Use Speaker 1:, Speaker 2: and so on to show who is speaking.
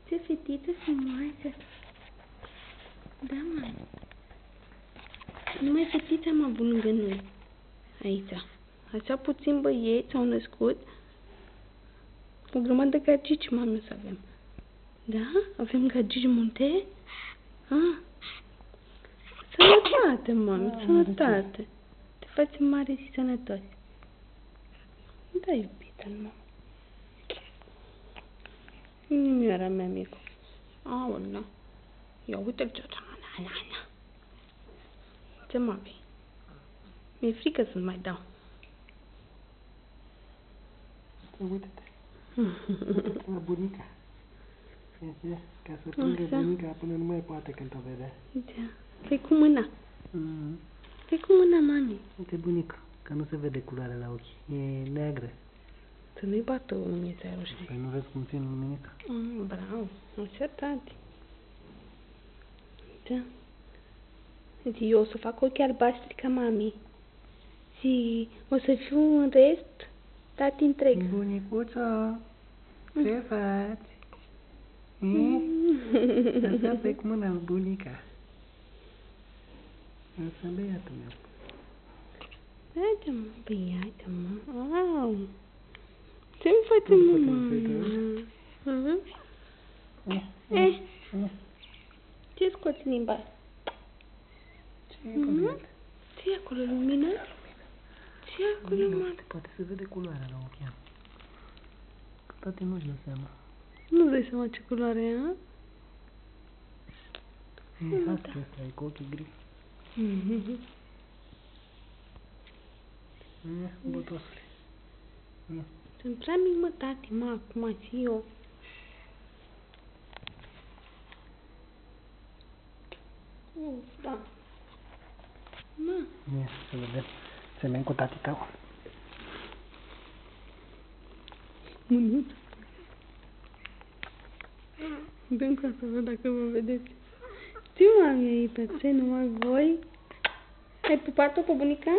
Speaker 1: Ce fetiță frumoasă. Da, mami. Numai fetița am avut lângă noi. Aici. Așa puțin băieți au născut. O grămadă de gagici, mami, o să avem. Da? Avem gagici multe? Ah. Sănătate, mami, sănătate. Te facem mare și sănătos. Da, iubită, mama. Inimioara mea mică. Aolea. Ia uite-l ce-o Ana. Ce mami? Mi-e frică să-l mai dau.
Speaker 2: Uite-te. Uite-te la bunica. Ca să plângă bunica până nu mai poate când o vede.
Speaker 1: Da. Fă-i cu mâna. Fă-i cu mâna, mami.
Speaker 2: Uite bunica, că nu se vede culoarea la ochi. E neagră.
Speaker 1: Să nu-i bată umița roșie.
Speaker 2: Păi nu vezi cum țin luminica?
Speaker 1: Bravo. Așa, tati. Da. Deci eu o să fac ochii albaștri ca mami. Și o să fiu în rest tati întreg.
Speaker 2: Bunicuța, ce faci? Așa pe cu mâna bunica. Asta băiatul meu.
Speaker 1: Haide-mă, băiată-mă. Au. Ce-mi face mama? Ce scoți în limba? Ce e acolo, lumină? Ce e acolo, mă?
Speaker 2: Poate se vede culoarea la ochi. Toate nu-și dă seama.
Speaker 1: Nu dai seama ce culoare e, a?
Speaker 2: E husky ăsta, e cu ochii gri. Botosule.
Speaker 1: Sunt prea mic, mă, tati, mă, acum și eu. Da. Mă.
Speaker 2: Ia, să vedem. Semen cu tati tău.
Speaker 1: Mânuță. Dăm ca să văd dacă vă vedeți. Ce mami ai pe ce, numai voi? Ai pupat-o pe bunica?